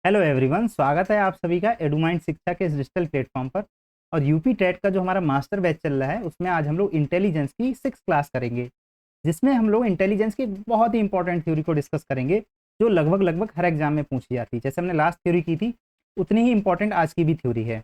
Hello everyone, स्वागत है आप सभी का एडुमाइंड शिक्षा के इस डिजिटल प्लेटफॉर्म पर। और यूपी टेट का जो हमारा मास्टर बैच चल रहा है उसमें आज हम लोग इंटेलिजेंस की 6 क्लास करेंगे, जिसमें हम लोग इंटेलिजेंस की बहुत ही इंपॉर्टेंट थ्योरी को डिस्कस करेंगे जो लगभग लगभग हर एग्जाम में पूछी जाती है। जैसे हमने लास्ट थ्योरी की थी उतनी ही इंपॉर्टेंट आज की भी थ्योरी है।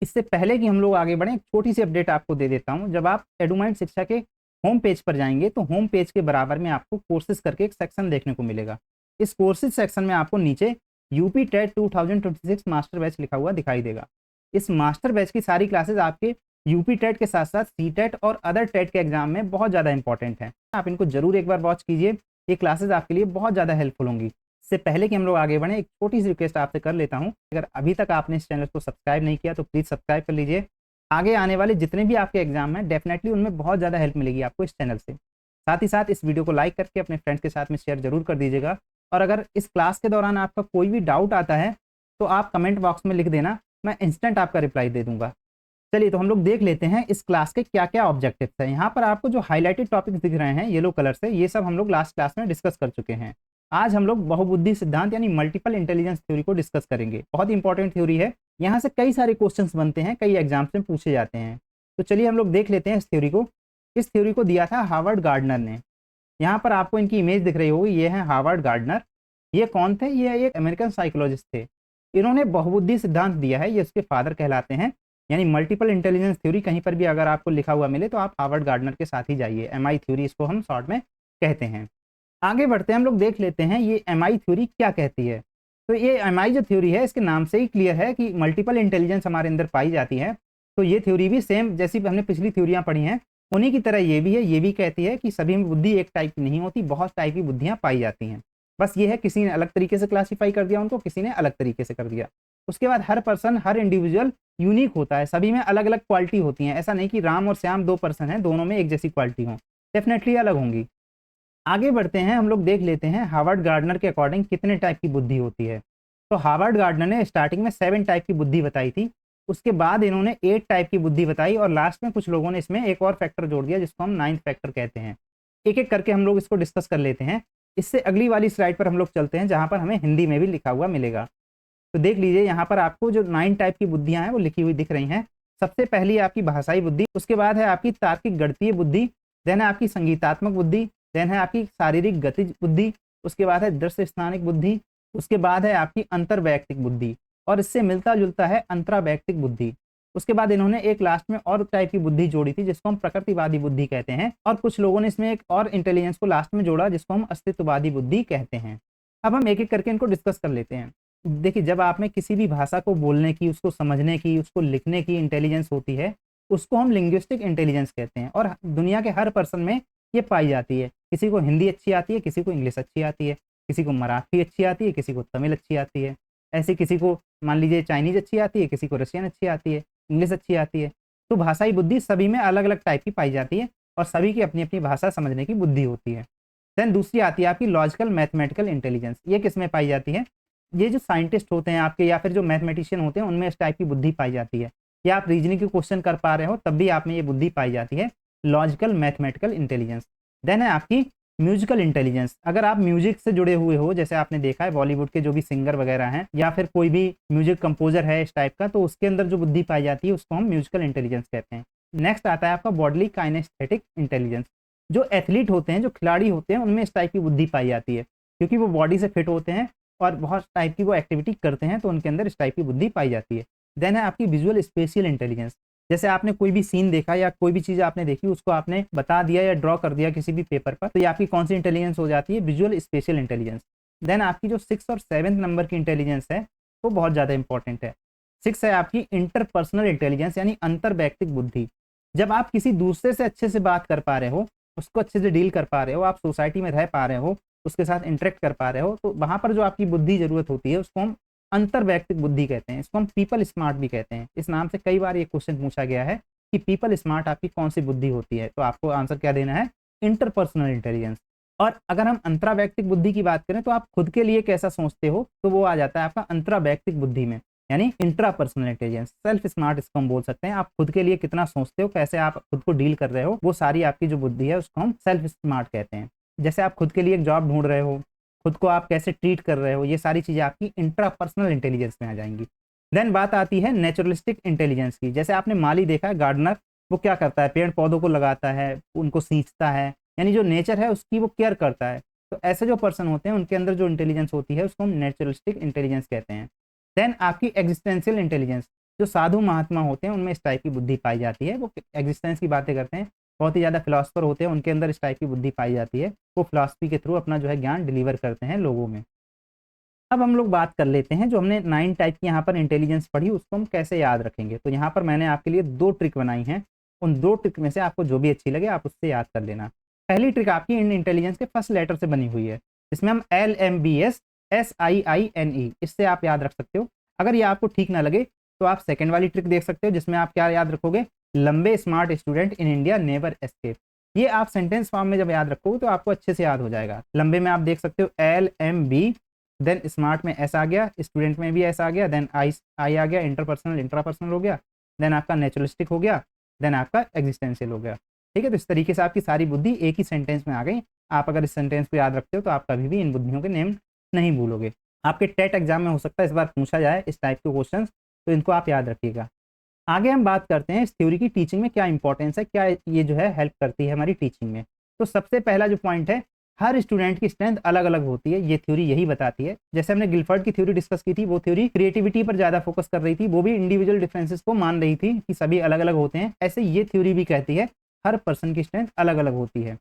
इससे पहले कि हम लोग आगे बढ़ें, एक छोटी सी अपडेट आपको दे देता हूँ। जब आप एडुमाइंड शिक्षा के होम पेज पर जाएंगे तो होम पेज के बराबर में आपको कोर्सेज करके एक सेक्शन देखने को मिलेगा। इस कोर्सेज सेक्शन में आपको नीचे यूपी टेट 2026 मास्टर बैच लिखा हुआ दिखाई देगा। इस मास्टर बैच की सारी क्लासेज आपके यूपी टेट के साथ साथ सी टेट और अदर टेट के एग्जाम में बहुत ज़्यादा इंपॉर्टेंट है। आप इनको जरूर एक बार वॉच कीजिए, ये क्लासेज आपके लिए बहुत ज़्यादा हेल्पफुल होंगी। इससे पहले कि हम लोग आगे बढ़ें, एक छोटी सी रिक्वेस्ट आपसे कर लेता हूँ, अगर अभी तक आपने इस चैनल को सब्सक्राइब नहीं किया तो प्लीज़ सब्सक्राइब कर लीजिए। आगे आने वाले जितने भी आपके एग्जाम हैं डेफिनेटली उनमें बहुत ज़्यादा हेल्प मिलेगी आपको इस चैनल से। साथ ही साथ इस वीडियो को लाइक करके अपने फ्रेंड्स के साथ में शेयर जरूर कर दीजिएगा। और अगर इस क्लास के दौरान आपका कोई भी डाउट आता है तो आप कमेंट बॉक्स में लिख देना, मैं इंस्टेंट आपका रिप्लाई दे दूंगा। चलिए तो हम लोग देख लेते हैं इस क्लास के क्या क्या ऑब्जेक्टिव्स हैं। यहाँ पर आपको जो हाईलाइटेड टॉपिक्स दिख रहे हैं येलो कलर से, ये सब हम लोग लास्ट क्लास में डिस्कस कर चुके हैं। आज हम लोग बहुबुद्धि सिद्धांत यानी मल्टीपल इंटेलिजेंस थ्योरी को डिस्कस करेंगे। बहुत इंपॉर्टेंट थ्योरी है, यहाँ से कई सारे क्वेश्चंस बनते हैं, कई एग्जाम्स में पूछे जाते हैं। तो चलिए हम लोग देख लेते हैं इस थ्योरी को। इस थ्योरी को दिया था हार्वर्ड गार्डनर ने। यहाँ पर आपको इनकी इमेज दिख रही होगी, ये है हार्वर्ड गार्डनर। ये कौन थे? ये एक अमेरिकन साइकोलॉजिस्ट थे। इन्होंने बहुबुद्धि सिद्धांत दिया है, ये उसके फादर कहलाते हैं। यानी मल्टीपल इंटेलिजेंस थ्योरी कहीं पर भी अगर आपको लिखा हुआ मिले तो आप हार्वर्ड गार्डनर के साथ ही जाइए। एमआई थ्योरी इसको हम शॉर्ट में कहते हैं। आगे बढ़ते हैं, हम लोग देख लेते हैं ये एमआई थ्योरी क्या कहती है। तो ये एमआई जो थ्योरी है इसके नाम से ही क्लियर है कि मल्टीपल इंटेलिजेंस हमारे अंदर पाई जाती है। तो ये थ्योरी भी सेम जैसी हमने पिछली थ्योरियाँ पढ़ी हैं उन्हीं की तरह ये भी है। ये भी कहती है कि सभी में बुद्धि एक टाइप की नहीं होती, बहुत टाइप की बुद्धियाँ पाई जाती हैं। बस ये है किसी ने अलग तरीके से क्लासीफाई कर दिया उनको, किसी ने अलग तरीके से कर दिया। उसके बाद हर पर्सन, हर इंडिविजुअल यूनिक होता है, सभी में अलग अलग क्वालिटी होती हैं। ऐसा नहीं कि राम और श्याम दो पर्सन हैं, दोनों में एक जैसी क्वालिटी हो, डेफिनेटली अलग होंगी। आगे बढ़ते हैं, हम लोग देख लेते हैं हार्वर्ड गार्डनर के अकॉर्डिंग कितने टाइप की बुद्धि होती है। तो हार्वर्ड गार्डनर ने स्टार्टिंग में 7 टाइप की बुद्धि बताई थी, उसके बाद इन्होंने 8 टाइप की बुद्धि बताई और लास्ट में कुछ लोगों ने इसमें एक और फैक्टर जोड़ दिया जिसको हम 9th फैक्टर कहते हैं। एक एक करके हम लोग इसको डिस्कस कर लेते हैं। इससे अगली वाली स्लाइड पर हम लोग चलते हैं जहाँ पर हमें हिंदी में भी लिखा हुआ मिलेगा। तो देख लीजिए यहाँ पर आपको जो 9 टाइप की बुद्धियाँ हैं वो लिखी हुई दिख रही हैं। सबसे पहली है आपकी भाषाई बुद्धि, उसके बाद है आपकी तार्किक गणितीय बुद्धि, देन है आपकी संगीतात्मक बुद्धि, देन है आपकी शारीरिक गतिज बुद्धि, उसके बाद है दृश्य स्थानिक बुद्धि, उसके बाद है आपकी अंतर्वैयक्तिक बुद्धि और इससे मिलता जुलता है अंतरावैयक्तिक बुद्धि। उसके बाद इन्होंने एक लास्ट में और टाइप की बुद्धि जोड़ी थी जिसको हम प्रकृतिवादी बुद्धि कहते हैं और कुछ लोगों ने इसमें एक और इंटेलिजेंस को लास्ट में जोड़ा जिसको हम अस्तित्ववादी बुद्धि कहते हैं। अब हम एक एक करके इनको डिस्कस कर लेते हैं। देखिए, जब आप में किसी भी भाषा को बोलने की, उसको समझने की, उसको लिखने की इंटेलिजेंस होती है उसको हम लिंग्विस्टिक इंटेलिजेंस कहते हैं और दुनिया के हर पर्सन में ये पाई जाती है। किसी को हिंदी अच्छी आती है, किसी को इंग्लिश अच्छी आती है, किसी को मराठी अच्छी आती है, किसी को तमिल अच्छी आती है, ऐसे किसी को मान लीजिए चाइनीज अच्छी आती है, किसी को रशियन अच्छी आती है, इंग्लिश अच्छी आती है। तो भाषाई बुद्धि सभी में अलग अलग टाइप की पाई जाती है और सभी की अपनी अपनी भाषा समझने की बुद्धि होती है। देन दूसरी आती है आपकी लॉजिकल मैथमेटिकल इंटेलिजेंस। ये किस में पाई जाती है? ये जो साइंटिस्ट होते हैं आपके या फिर जो मैथमेटिशियन होते हैं उनमें इस टाइप की बुद्धि पाई जाती है। या आप रीजनिंग के क्वेश्चन कर पा रहे हो तब भी आप में ये बुद्धि पाई जाती है, लॉजिकल मैथमेटिकल इंटेलिजेंस। देन है आपकी म्यूजिकल इंटेलिजेंस। अगर आप म्यूजिक से जुड़े हुए हो, जैसे आपने देखा है बॉलीवुड के जो भी सिंगर वगैरह हैं या फिर कोई भी म्यूजिक कंपोजर है इस टाइप का, तो उसके अंदर जो बुद्धि पाई जाती है उसको हम म्यूजिकल इंटेलिजेंस कहते हैं। नेक्स्ट आता है आपका बॉडली काइनेस्थेटिक इंटेलिजेंस। जो एथलीट होते हैं, जो खिलाड़ी होते हैं, उनमें इस टाइप की बुद्धि पाई जाती है क्योंकि वो बॉडी से फिट होते हैं और बहुत टाइप की वो एक्टिविटी करते हैं तो उनके अंदर इस टाइप की बुद्धि पाई जाती है। देन है आपकी विजुअल स्पेशियल इंटेलिजेंस। जैसे आपने कोई भी सीन देखा या कोई भी चीज़ आपने देखी उसको आपने बता दिया या ड्रॉ कर दिया किसी भी पेपर पर, तो ये आपकी कौन सी इंटेलिजेंस हो जाती है? Visual special intelligence. देन आपकी जो 6 और 7 नंबर की इंटेलिजेंस है वो बहुत ज़्यादा इंपॉर्टेंट है। 6 है आपकी इंटरपर्सनल इंटेलिजेंस यानी अंतर्वैयक्तिक बुद्धि। जब आप किसी दूसरे से अच्छे से बात कर पा रहे हो, उसको अच्छे से डील कर पा रहे हो, आप सोसाइटी में रह पा रहे हो, उसके साथ इंटरेक्ट कर पा रहे हो, तो वहाँ पर जो आपकी बुद्धि ज़रूरत होती है उसको हम अंतर्वैयक्तिक बुद्धि कहते हैं। इसको हम पीपल स्मार्ट भी कहते हैं। इस नाम से कई बार ये क्वेश्चन पूछा गया है कि पीपल स्मार्ट आपकी कौन सी बुद्धि होती है, तो आपको आंसर क्या देना है? Interpersonal intelligence. और अगर हम अंतरावैयक्तिक बुद्धि की बात करें तो आप खुद के लिए कैसा सोचते हो, तो वो आ जाता है आपका अंतरावैयक्तिक बुद्धि में, यानी इंट्रापर्सनल इंटेलिजेंस। सेल्फ स्मार्ट इसको हम बोल सकते हैं। आप खुद के लिए कितना सोचते हो, कैसे आप खुद को डील कर रहे हो, वो सारी आपकी जो बुद्धि है उसको हम सेल्फ स्मार्ट कहते हैं। जैसे आप खुद के लिए एक जॉब ढूंढ रहे हो, खुद को आप कैसे ट्रीट कर रहे हो, ये सारी चीज़ें आपकी इंट्रापर्सनल इंटेलिजेंस में आ जाएंगी। देन बात आती है नेचुरलिस्टिक इंटेलिजेंस की। जैसे आपने माली देखा है, गार्डनर, वो क्या करता है, पेड़ पौधों को लगाता है, उनको सींचता है, यानी जो नेचर है उसकी वो केयर करता है। तो ऐसे जो पर्सन होते हैं उनके अंदर जो इंटेलिजेंस होती है उसको हम नेचुरलिस्टिक इंटेलिजेंस कहते हैं। देन आपकी एग्जिस्टेंशियल इंटेलिजेंस, जो साधु महात्मा होते हैं उनमें इस टाइप की बुद्धि पाई जाती है, वो एग्जिस्टेंस की बातें करते हैं, बहुत ही ज़्यादा फिलोसफर होते हैं, उनके अंदर इस टाइप की बुद्धि पाई जाती है, वो फिलॉसफी के थ्रू अपना जो है ज्ञान डिलीवर करते हैं लोगों में। अब हम लोग बात कर लेते हैं, जो हमने 9 टाइप की यहाँ पर इंटेलिजेंस पढ़ी उसको हम कैसे याद रखेंगे। तो यहाँ पर मैंने आपके लिए 2 ट्रिक बनाई हैं, उन 2 ट्रिक में से आपको जो भी अच्छी लगे आप उससे याद कर लेना। पहली ट्रिक आपकी इन इंटेलिजेंस के फर्स्ट लेटर से बनी हुई है, इसमें हम LMBS SIINE, इससे आप याद रख सकते हो। अगर ये आपको ठीक ना लगे तो आप सेकेंड वाली ट्रिक देख सकते हो, जिसमें आप क्या याद रखोगे, लंबे smart student in India never escape. ये आप सेंटेंस फॉर्म में जब याद रखोगे तो आपको अच्छे से याद हो जाएगा। लंबे में आप देख सकते हो LMB, देन स्मार्ट में एस आ गया, स्टूडेंट में भी एस आ गया, देन आई आ गया, इंटरपर्सनल इंट्रापर्सनल हो गया, देन आपका नेचुरलिस्टिक हो गया, देन आपका एग्जिस्टेंशियल हो गया। ठीक है, तो इस तरीके से आपकी सारी बुद्धि एक ही सेंटेंस में आ गई। आप अगर इस सेंटेंस को याद रखते हो तो आप कभी भी इन बुद्धियों के नेम नहीं भूलोगे। आपके टेट एग्जाम में हो सकता है इस बार पूछा जाए इस टाइप के क्वेश्चन, तो इनको आप याद रखिएगा। आगे हम बात करते हैं इस थ्योरी की टीचिंग में क्या इंपॉर्टेंस है, क्या ये जो है हेल्प करती है हमारी टीचिंग में। तो सबसे पहला जो पॉइंट है, हर स्टूडेंट की स्ट्रेंथ अलग अलग होती है, ये थ्योरी यही बताती है। जैसे हमने गिलफर्ड की थ्योरी डिस्कस की थी, वो थ्योरी क्रिएटिविटी पर ज्यादा फोकस कर रही थी, वो भी इंडिविजुअल डिफरेंसेस को मान रही थी कि सभी अलग अलग होते हैं। ऐसे ये थ्योरी भी कहती है हर पर्सन की स्ट्रेंथ अलग अलग होती है।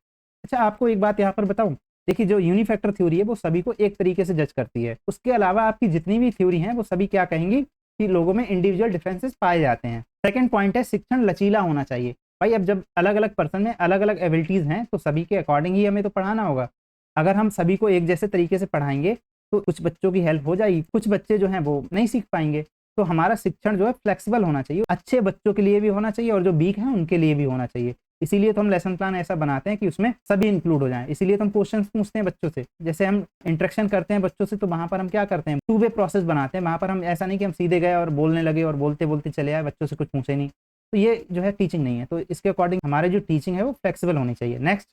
अच्छा, आपको एक बात यहाँ पर बताऊं, देखिए जो यूनिफैक्टर थ्योरी है वो सभी को एक तरीके से जज करती है, उसके अलावा आपकी जितनी भी थ्योरी हैं वो सभी क्या कहेंगी कि लोगों में इंडिविजुअल डिफरेंसेस पाए जाते हैं। सेकंड पॉइंट है, शिक्षण लचीला होना चाहिए। भाई अब जब अलग अलग पर्सन में अलग अलग एबिलिटीज हैं तो सभी के अकॉर्डिंग ही हमें तो पढ़ाना होगा। अगर हम सभी को एक जैसे तरीके से पढ़ाएंगे तो कुछ बच्चों की हेल्प हो जाएगी, कुछ बच्चे जो हैं वो नहीं सीख पाएंगे। तो हमारा शिक्षण जो है फ्लेक्सिबल होना चाहिए, अच्छे बच्चों के लिए भी होना चाहिए और जो वीक हैं उनके लिए भी होना चाहिए। इसीलिए तो हम लेसन प्लान ऐसा बनाते हैं कि उसमें सभी इंक्लूड हो जाएं। इसीलिए तो हम क्वेश्चंस पूछते हैं बच्चों से, जैसे हम इंटरेक्शन करते हैं बच्चों से तो वहाँ पर हम क्या करते हैं, 2 वे प्रोसेस बनाते हैं। वहाँ पर हम ऐसा नहीं कि हम सीधे गए और बोलने लगे और बोलते बोलते चले आए, बच्चों से कुछ पूछे नहीं, तो ये जो है टीचिंग नहीं है। तो इसके अकॉर्डिंग हमारे जो टीचिंग है वो फ्लेक्सिबल होनी चाहिए। नेक्स्ट,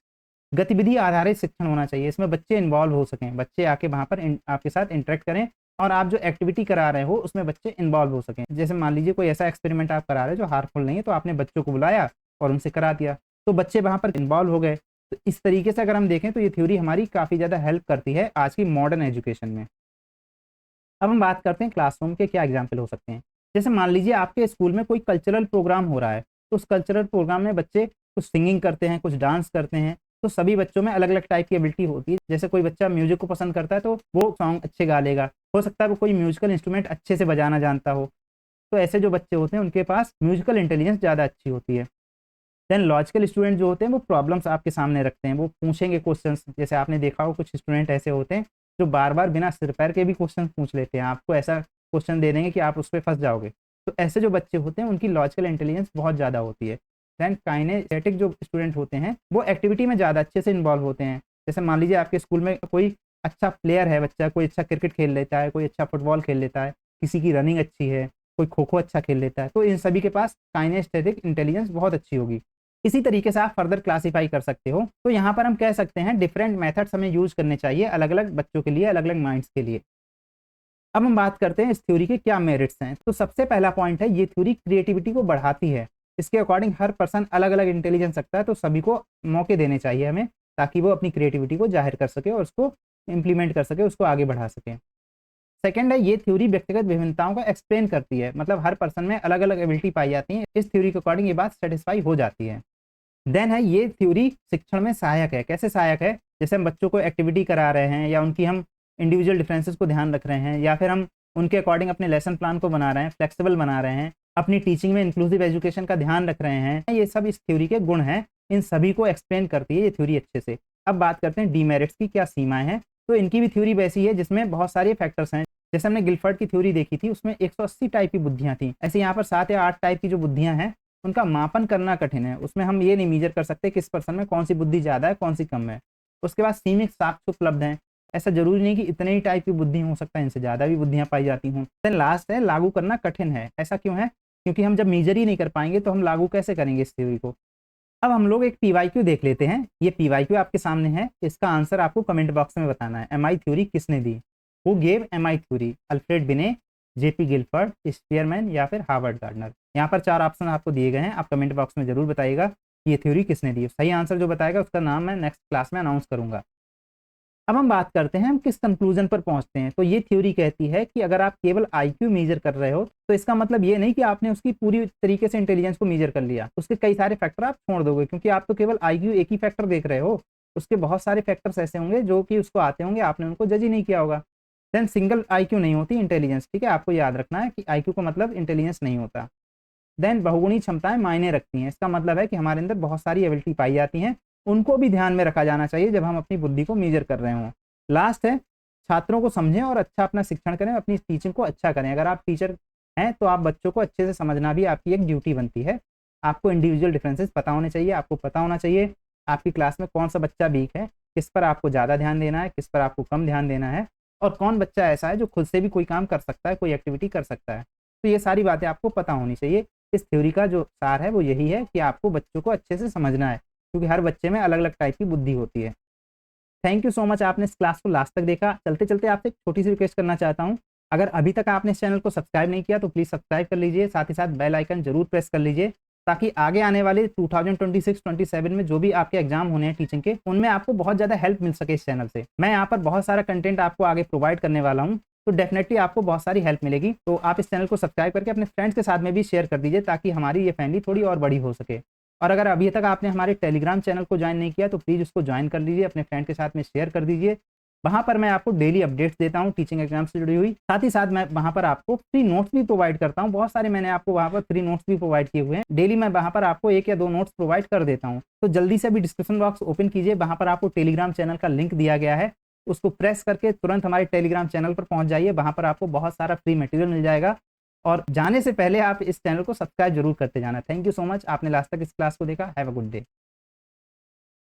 गतिविधि आधारित शिक्षण होना चाहिए, इसमें बच्चे इन्वॉल्व हो सकें, बच्चे आके वहाँ पर आपके साथ इंटरेक्ट करें और आप जो एक्टिविटी करा रहे हो उसमें बच्चे इन्वॉल्व हो सकें। जैसे मान लीजिए कोई ऐसा एक्सपेरिमेंट आप करा रहे हो जो हार्मफुल नहीं है, तो आपने बच्चों को बुलाया और उनसे करा दिया, तो बच्चे वहाँ पर इन्वॉल्व हो गए। तो इस तरीके से अगर हम देखें तो ये थ्योरी हमारी काफ़ी ज़्यादा हेल्प करती है आज की मॉडर्न एजुकेशन में। अब हम बात करते हैं क्लासरूम के क्या एग्जाम्पल हो सकते हैं। जैसे मान लीजिए आपके स्कूल में कोई कल्चरल प्रोग्राम हो रहा है, तो उस कल्चरल प्रोग्राम में बच्चे कुछ सिंगिंग करते हैं, कुछ डांस करते हैं, तो सभी बच्चों में अलग अलग टाइप की एबिलिटी होती है। जैसे कोई बच्चा म्यूजिक को पसंद करता है तो वो सॉन्ग अच्छे गा लेगा, हो सकता है वो कोई म्यूजिकल इंस्ट्रूमेंट अच्छे से बजाना जानता हो। तो ऐसे जो बच्चे होते हैं उनके पास म्यूजिकल इंटेलिजेंस ज़्यादा अच्छी होती है। देन लॉजिकल स्टूडेंट जो होते हैं वो प्रॉब्लम्स आपके सामने रखते हैं, वो पूछेंगे क्वेश्चंस। जैसे आपने देखा हो कुछ स्टूडेंट ऐसे होते हैं जो बार बार बिना सिर पैर के भी क्वेश्चन पूछ लेते हैं, आपको ऐसा क्वेश्चन दे देंगे कि आप उस पर फंस जाओगे। तो ऐसे जो बच्चे होते हैं उनकी लॉजिकल इंटेलिजेंस बहुत ज़्यादा होती है। दैन काइनेस्थेटिक जो स्टूडेंट होते हैं वो एक्टिविटी में ज़्यादा अच्छे से इन्वॉल्व होते हैं। जैसे मान लीजिए आपके स्कूल में कोई अच्छा प्लेयर है बच्चा, कोई अच्छा क्रिकेट खेल लेता है, कोई अच्छा फुटबॉल खेल लेता है, किसी की रनिंग अच्छी है, कोई खो खो अच्छा खेल लेता है, तो इन सभी के पास काइनेस्थेटिक इंटेलिजेंस बहुत अच्छी होगी। इसी तरीके से आप फर्दर क्लासीफाई कर सकते हो। तो यहाँ पर हम कह सकते हैं डिफरेंट मेथड्स हमें यूज करने चाहिए अलग अलग बच्चों के लिए, अलग अलग माइंड्स के लिए। अब हम बात करते हैं इस थ्योरी के क्या मेरिट्स हैं। तो सबसे पहला पॉइंट है, ये थ्योरी क्रिएटिविटी को बढ़ाती है। इसके अकॉर्डिंग हर पर्सन अलग अलग इंटेलिजेंस रखता है, तो सभी को मौके देने चाहिए हमें, ताकि वो अपनी क्रिएटिविटी को जाहिर कर सके और उसको इम्प्लीमेंट कर सके, उसको आगे बढ़ा सके। सेकंड है, ये थ्योरी व्यक्तिगत विभिन्नताओं को एक्सप्लेन करती है, मतलब हर पर्सन में अलग अलग एबिलिटी पाई जाती है, इस थ्योरी के अकॉर्डिंग ये बात सेटिस्फाई हो जाती है। देन है, ये थ्योरी शिक्षण में सहायक है। कैसे सहायक है, जैसे हम बच्चों को एक्टिविटी करा रहे हैं या उनकी हम इंडिविजुअल डिफरेंसेस को ध्यान रख रहे हैं, या फिर हम उनके अकॉर्डिंग अपने लेसन प्लान को बना रहे हैं, फ्लेक्सिबल बना रहे हैं, अपनी टीचिंग में इंक्लूसिव एजुकेशन का ध्यान रख रहे हैं, ये सब इस थ्योरी के गुण हैं। इन सभी को एक्सप्लेन करती है ये थ्योरी अच्छे से। अब बात करते हैं डीमेरिट्स की क्या सीमाएं हैं। तो इनकी भी थ्योरी वैसी है जिसमें बहुत सारे फैक्टर्स हैं। जैसे हमने गिलफर्ड की थ्योरी देखी थी, उसमें 180 टाइप की बुद्धियां थी, ऐसे यहाँ पर 7 या 8 टाइप की जो बुद्धियां हैं उनका मापन करना कठिन है। उसमें हम ये नहीं मेजर कर सकते किस पर्सन में कौन सी बुद्धि ज़्यादा है कौन सी कम है। उसके बाद सीमित साक्ष्य उपलब्ध हैं, ऐसा जरूरी नहीं कि इतने ही टाइप की बुद्धि हो सकता है, इनसे ज़्यादा भी बुद्धियाँ पाई जाती हूँ। देन लास्ट है, लागू करना कठिन है। ऐसा क्यों है, क्योंकि हम जब मेजर ही नहीं कर पाएंगे तो हम लागू कैसे करेंगे इस थ्योरी को। अब हम लोग एक पीवाईक्यू देख लेते हैं। ये पीवाईक्यू आपके सामने है, इसका आंसर आपको कमेंट बॉक्स में बताना है। एमआई थ्योरी किसने दी? Who gave MI theory? Alfred Binet, JP Guilford, Spearman या फिर हार्वर्ड गार्डनर। यहाँ पर 4 ऑप्शन आपको दिए गए हैं, आप कमेंट बॉक्स में जरूर बताइएगा कि ये थ्योरी किसने दी। सही आंसर जो बताएगा उसका नाम मैं नेक्स्ट क्लास में अनाउंस करूंगा। अब हम बात करते हैं हम किस कंक्लूजन पर पहुंचते हैं। तो ये थ्योरी कहती है कि अगर आप केवल आईक्यू मेजर कर रहे हो तो इसका मतलब ये नहीं कि आपने उसकी पूरी तरीके से इंटेलिजेंस को मेजर कर लिया, उसके कई सारे फैक्टर आप छोड़ दोगे, क्योंकि आप तो केवल आईक्यू एक ही फैक्टर देख रहे हो, उसके बहुत सारे फैक्टर्स ऐसे होंगे जो कि उसको आते होंगे, आपने उनको जज ही नहीं किया होगा। देन सिंगल आईक्यू नहीं होती इंटेलिजेंस, ठीक है, आपको याद रखना है कि आईक्यू का मतलब इंटेलिजेंस नहीं होता। देन बहुगुणी क्षमताएं मायने रखती हैं, इसका मतलब है कि हमारे अंदर बहुत सारी एबिलिटी पाई जाती हैं, उनको भी ध्यान में रखा जाना चाहिए जब हम अपनी बुद्धि को मेजर कर रहे हों। लास्ट है, छात्रों को समझें और अच्छा अपना शिक्षण करें, अपनी टीचिंग को अच्छा करें। अगर आप टीचर हैं तो आप बच्चों को अच्छे से समझना भी आपकी एक ड्यूटी बनती है। आपको इंडिविजुअल डिफरेंसेस पता होने चाहिए, आपको पता होना चाहिए आपकी क्लास में कौन सा बच्चा वीक है, किस पर आपको ज़्यादा ध्यान देना है, किस पर आपको कम ध्यान देना है, और कौन बच्चा ऐसा है जो खुद से भी कोई काम कर सकता है, कोई एक्टिविटी कर सकता है। तो ये सारी बातें आपको पता होनी चाहिए। इस थ्योरी का जो सार है वो यही है कि आपको बच्चों को अच्छे से समझना है, क्योंकि हर बच्चे में अलग अलग टाइप की बुद्धि होती है। थैंक यू सो मच, आपने इस क्लास को लास्ट तक देखा। चलते चलते आपसे एक छोटी सी रिक्वेस्ट करना चाहता हूँ, अगर अभी तक आपने इस चैनल को सब्सक्राइब नहीं किया तो प्लीज़ सब्सक्राइब कर लीजिए, साथ ही साथ बेल आइकन जरूर प्रेस कर लीजिए, ताकि आगे आने वाले 2026-27 में जो भी आपके एग्जाम होने हैं टीचिंग के, उनमें आपको बहुत ज़्यादा हेल्प मिल सके इस चैनल से। मैं यहाँ पर बहुत सारा कंटेंट आपको आगे प्रोवाइड करने वाला हूँ, तो डेफिनेटली आपको बहुत सारी हेल्प मिलेगी। तो आप इस चैनल को सब्सक्राइब करके अपने फ्रेंड्स के साथ में भी शेयर कर दीजिए, ताकि हमारी ये फैमिली थोड़ी और बड़ी हो सके। और अगर अभी तक आपने हमारे टेलीग्राम चैनल को ज्वाइन नहीं किया तो प्लीज़ उसको ज्वाइन कर लीजिए, अपने फ्रेंड के साथ में शेयर कर दीजिए। वहाँ पर मैं आपको डेली अपडेट्स देता हूँ टीचिंग एग्जाम से जुड़ी हुई, साथ ही साथ मैं वहाँ पर आपको फ्री नोट्स भी प्रोवाइड करता हूँ। बहुत सारे मैंने आपको वहाँ पर फ्री नोट्स भी प्रोवाइड किए हुए हैं। डेली मैं वहाँ पर आपको 1 या 2 नोट्स प्रोवाइड कर देता हूँ। तो जल्दी से अभी डिस्क्रिप्शन बॉक्स ओपन कीजिए, वहाँ पर आपको टेलीग्राम चैनल का लिंक दिया गया है, उसको प्रेस करके तुरंत हमारे टेलीग्राम चैनल पर पहुँच जाइए। वहाँ पर आपको बहुत सारा फ्री मटेरियल मिल जाएगा, और जाने से पहले आप इस चैनल को सब्सक्राइब जरूर करते जाना। थैंक यू सो मच, आपने लास्ट तक इस क्लास को देखा। Have a good day.